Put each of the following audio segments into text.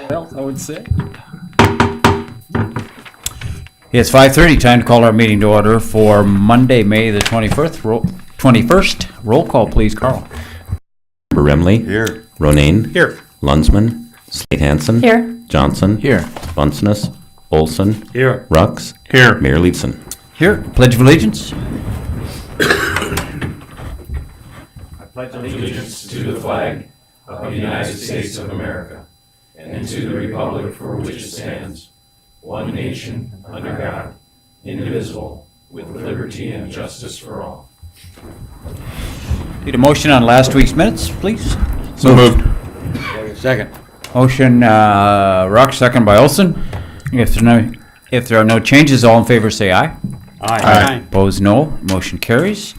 Well, I would say. It's 5:30, time to call our meeting to order for Monday, May the 21st. Roll call, please, Carl. Member Remley. Here. Ronayne. Here. Lunsman. Slate Hansen. Here. Johnson. Here. Bunceness. Olson. Here. Rux. Here. Mayor Leibson. Here, Pledge of Allegiance. Allegiance to the flag of the United States of America and to the republic for which it stands, one nation, under God, indivisible, with liberty and justice for all. Need a motion on last week's minutes, please? So moved. Second. Motion, Rock, second by Olson. If there are no changes, all in favor say aye. Aye. Opposed, no. Motion carries.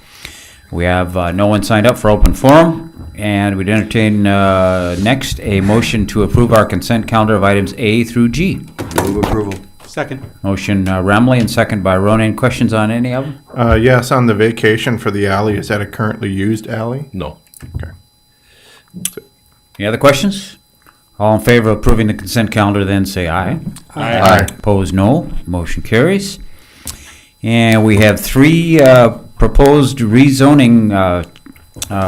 We have no one signed up for open forum, and we'd entertain next a motion to approve our consent calendar of items A through G. Move approval. Second. Motion Remley and second by Ronan. Questions on any of them? Yes, on the vacation for the alley, is that a currently used alley? No. Okay. Any other questions? All in favor of approving the consent calendar, then say aye. Aye. Opposed, no. Motion carries. And we have three proposed rezoning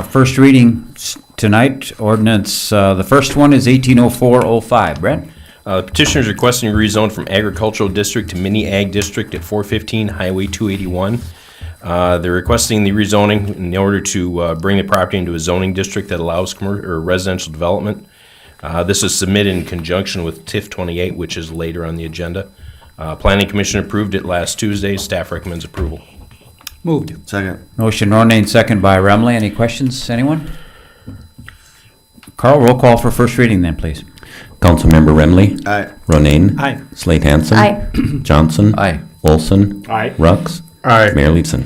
first reading tonight. Ordinance, the first one is 180405. Brent? Petitioner is requesting a rezone from agricultural district to mini ag district at 415 Highway 281. They're requesting the rezoning in order to bring the property into a zoning district that allows commercial or residential development. This is submitted in conjunction with TIF 28, which is later on the agenda. Planning Commission approved it last Tuesday. Staff recommends approval. Moved. Second. Motion Ronan, second by Remley. Any questions, anyone? Carl, roll call for first reading then, please. Councilmember Remley. Aye. Ronayne. Aye. Slate Hansen. Aye. Johnson. Aye. Olson. Aye. Rux. Aye. Mayor Leibson.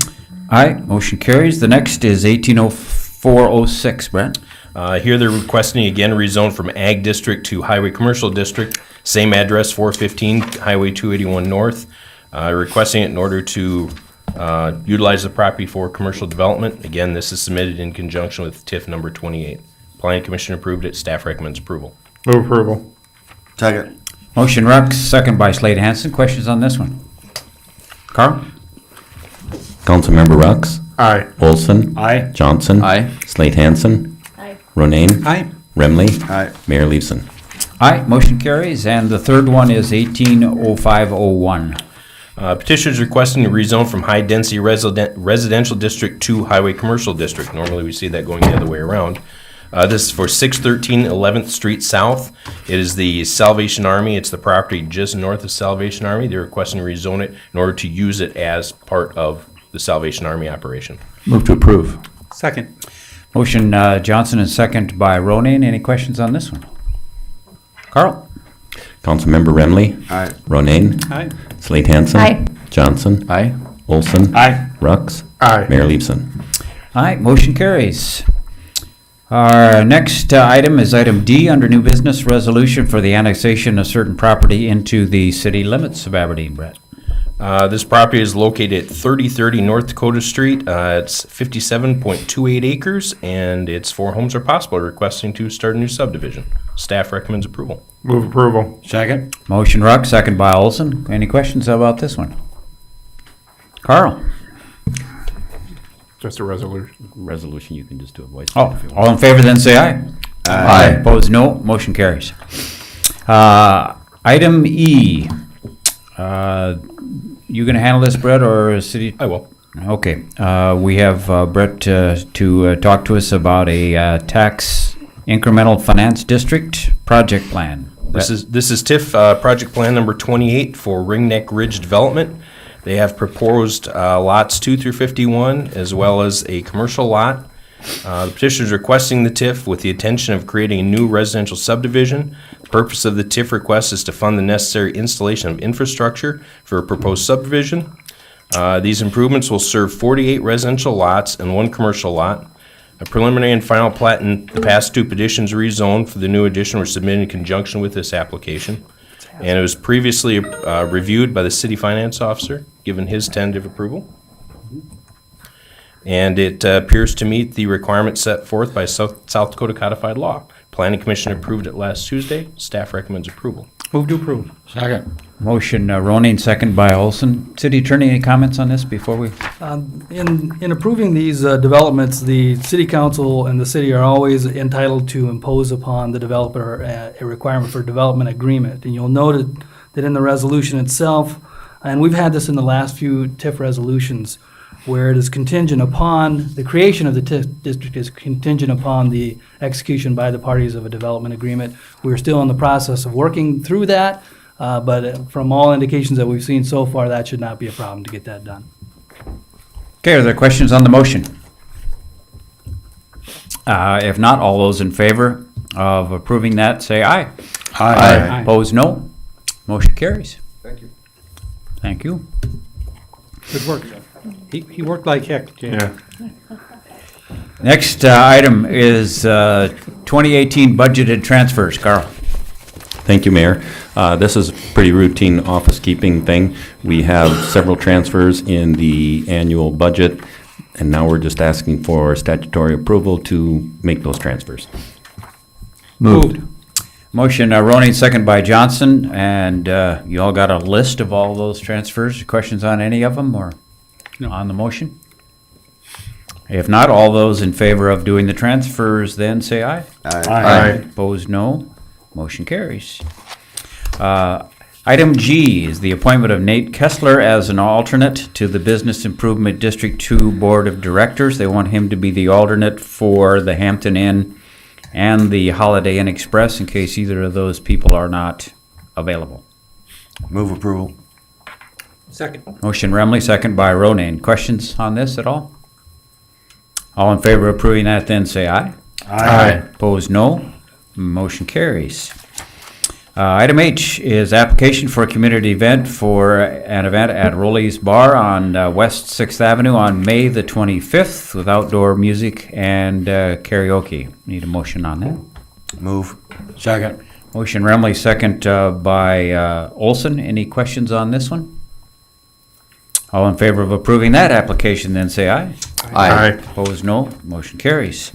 Aye, motion carries. The next is 180406. Brent? Here they're requesting again rezone from ag district to highway commercial district. Same address, 415 Highway 281 North. Requesting it in order to utilize the property for commercial development. Again, this is submitted in conjunction with TIF number 28. Planning Commission approved it. Staff recommends approval. Move approval. Second. Motion Rux, second by Slade Hansen. Questions on this one? Carl? Councilmember Rux. Aye. Olson. Aye. Johnson. Aye. Slate Hansen. Aye. Ronayne. Aye. Remley. Aye. Mayor Leibson. Aye, motion carries. And the third one is 180501. Petitioner is requesting a rezone from high-density residential district to highway commercial district. Normally, we see that going the other way around. This is for 613 11th Street South. It is the Salvation Army. It's the property just north of Salvation Army. They're requesting to rezone it in order to use it as part of the Salvation Army operation. Move to approve. Second. Motion Johnson and second by Ronan. Any questions on this one? Carl? Councilmember Remley. Aye. Ronayne. Aye. Slate Hansen. Aye. Johnson. Aye. Olson. Aye. Rux. Aye. Mayor Leibson. Aye, motion carries. Our next item is item D under new business resolution for the annexation of certain property into the city limits of Aberdeen. Brett? This property is located at 3030 North Dakota Street. It's 57.28 acres, and it's 4 homes are possible, requesting to start a new subdivision. Staff recommends approval. Move approval. Second. Motion Ruck, second by Olson. Any questions about this one? Carl? Just a resolution. Resolution, you can just do a voice. Oh, all in favor then say aye. Aye. Opposed, no. Motion carries. Item E. You gonna handle this, Brett, or city? I will. Okay. We have Brett to talk to us about a tax incremental finance district project plan. This is TIF project plan number 28 for Ringneck Ridge Development. They have proposed lots 2 through 51, as well as a commercial lot. The petitioner is requesting the TIF with the intention of creating a new residential subdivision. The purpose of the TIF request is to fund the necessary installation of infrastructure for a proposed subdivision. These improvements will serve 48 residential lots and 1 commercial lot. A preliminary and final plat and the past 2 petitions rezoned for the new addition were submitted in conjunction with this application. And it was previously reviewed by the city finance officer, given his tentative approval. And it appears to meet the requirements set forth by South Dakota codified law. Planning Commission approved it last Tuesday. Staff recommends approval. Move to approve. Second. Motion Ronin, second by Olson. City Attorney, any comments on this before we? In approving these developments, the city council and the city are always entitled to impose upon the developer a requirement for development agreement. And you'll note that in the resolution itself, and we've had this in the last few TIF resolutions, where it is contingent upon, the creation of the TIF district is contingent upon the execution by the parties of a development agreement. We're still in the process of working through that, but from all indications that we've seen so far, that should not be a problem to get that done. Okay, are there questions on the motion? If not, all those in favor of approving that, say aye. Aye. Opposed, no. Motion carries. Thank you. Thank you. Good work. He worked like heck, Jay. Yeah. Next item is 2018 budgeted transfers. Carl. Thank you, Mayor. This is a pretty routine office keeping thing. We have several transfers in the annual budget, and now we're just asking for statutory approval to make those transfers. Moved. Motion Ronin, second by Johnson, and you all got a list of all those transfers. Questions on any of them or on the motion? If not, all those in favor of doing the transfers then say aye. Aye. Opposed, no. Motion carries. Item G is the appointment of Nate Kessler as an alternate to the Business Improvement District 2 Board of Directors. They want him to be the alternate for the Hampton Inn and the Holiday Inn Express in case either of those people are not available. Move approval. Second. Motion Remley, second by Ronan. Questions on this at all? All in favor of approving that then say aye. Aye. Opposed, no. Motion carries. Item H is application for a community event for an event at Rolly's Bar on West 6th Avenue on May the 25th with outdoor music and karaoke. Need a motion on that? Move. Second. Motion Remley, second by Olson. Any questions on this one? All in favor of approving that application then say aye. Aye. Opposed, no. Motion carries.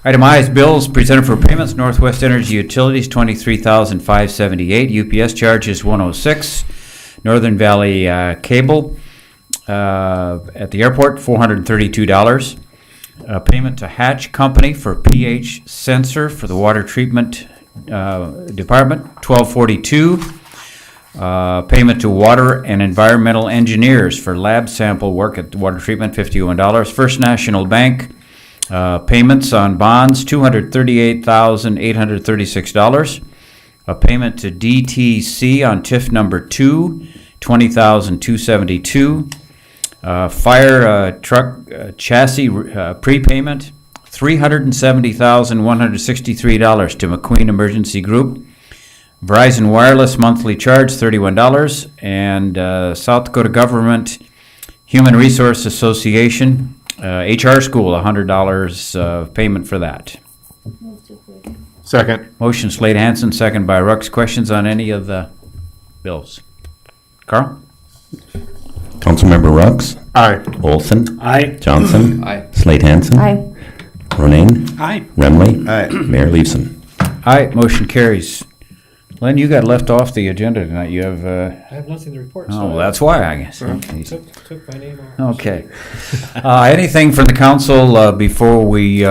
Item I is bills presented for payments. Northwest Energy Utilities, $23,578. UPS charges, $106. Northern Valley Cable at the airport, $432. Payment to Hatch Company for pH sensor for the water treatment department, $1242. Payment to Water and Environmental Engineers for lab sample work at the water treatment, $51. First National Bank payments on bonds, $238,836. A payment to DTC on TIF number 2, $20,272. Fire truck chassis prepayment, $370,163 to McQueen Emergency Group. Verizon Wireless monthly charge, $31. And South Dakota Government Human Resource Association HR School, $100 payment for that. Second. Motion Slade Hansen, second by Rux. Questions on any of the bills? Carl? Councilmember Rux, Aye. Olson, Aye. Johnson, Aye. Slade Hansen, Aye. Ronan, Aye. Remley, Aye. Mayor Leveson. Aye, motion carries. Len, you got left off the agenda tonight. You have, I have nothing to report. oh, so well, that's why, I guess. Took my name off. Okay. Anything from the council before we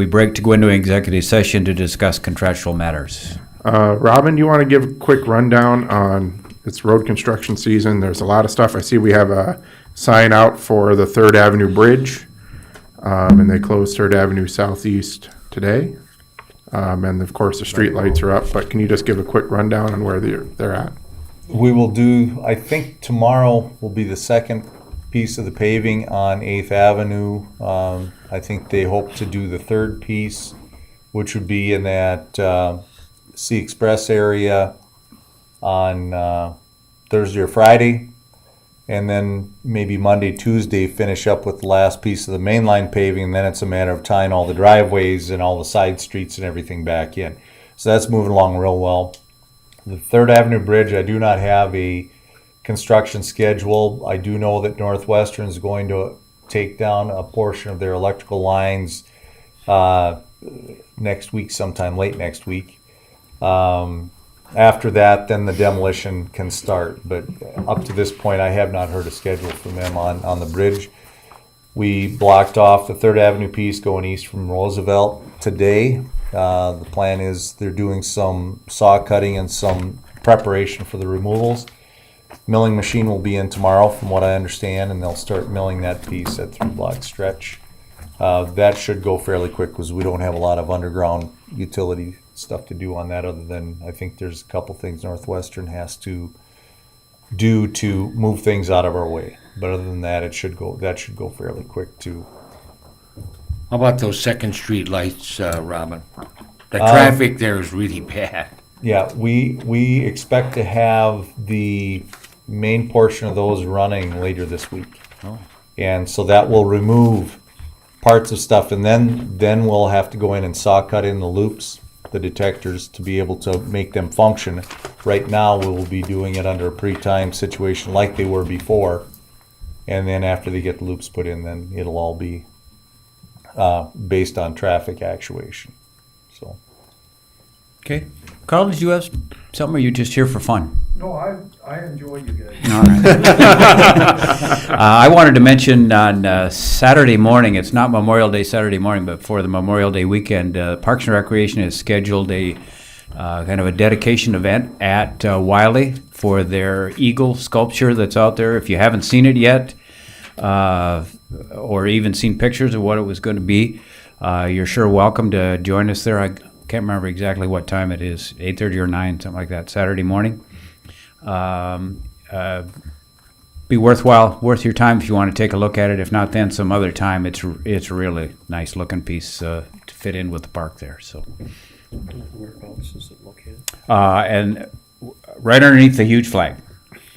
break to go into executive session to discuss contractual matters? Robin, you want to give a quick rundown on it's road construction season? There's a lot of stuff. I see we have a sign out for the 3rd Avenue Bridge, and they closed 3rd Avenue Southeast today. And of course, the street lights are up, but can you just give a quick rundown on where they're at? We will do, I think tomorrow will be the second piece of the paving on 8th Avenue. I think they hope to do the third piece, which would be in that C Express area on Thursday or Friday. And then maybe Monday, Tuesday, finish up with the last piece of the mainline paving, and then it's a matter of tying all the driveways and all the side streets and everything back in. So that's moving along real well. The 3rd Avenue Bridge, I do not have a construction schedule. I do know that Northwestern is going to take down a portion of their electrical lines next week, sometime late next week. After that, then the demolition can start, but up to this point, I have not heard a schedule from them on the bridge. We blocked off the 3rd Avenue piece going east from Roosevelt today. The plan is they're doing some saw cutting and some preparation for the removals. Milling machine will be in tomorrow, from what I understand, and they'll start milling that piece at 3-block stretch. That should go fairly quick because we don't have a lot of underground utility stuff to do on that, other than I think there's a couple things Northwestern has to do to move things out of our way. But other than that, that should go fairly quick too. How about those Second Street lights, Robin? The traffic there is really bad. Yeah, we expect to have the main portion of those running later this week. And so that will remove parts of stuff, and then we'll have to go in and saw cut in the loops, the detectors, to be able to make them function. Right now, we will be doing it under a pre-timed situation like they were before. And then after they get the loops put in, then it'll all be based on traffic actuation. So. Okay. Carl, did you have something, or are you just here for fun? No, I enjoy you guys. All right. I wanted to mention on Saturday morning, it's not Memorial Day Saturday morning, but for the Memorial Day weekend, Parks and Recreation has scheduled a kind of a dedication event at Wiley for their eagle sculpture that's out there. If you haven't seen it yet, or even seen pictures of what it was going to be, you're sure welcome to join us there. I can't remember exactly what time it is, 8:30 or 9, something like that, Saturday morning. Be worth your time if you want to take a look at it. If not, then some other time. It's a really nice looking piece to fit in with the park there. So, Whereabouts is it located? and right underneath the huge flag,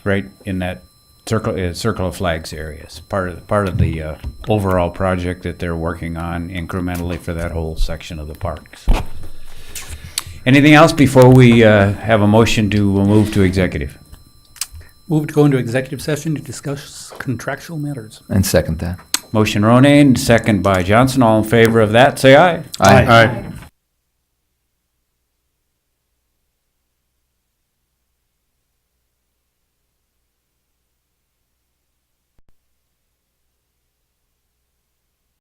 right in that circle of flags area, is part of the overall project that they're working on incrementally for that whole section of the park. So. Anything else before we have a motion to move to executive? Move to go into executive session to discuss contractual matters. And second that. Motion Ronayne, second by Johnson. All in favor of that, say aye. Aye.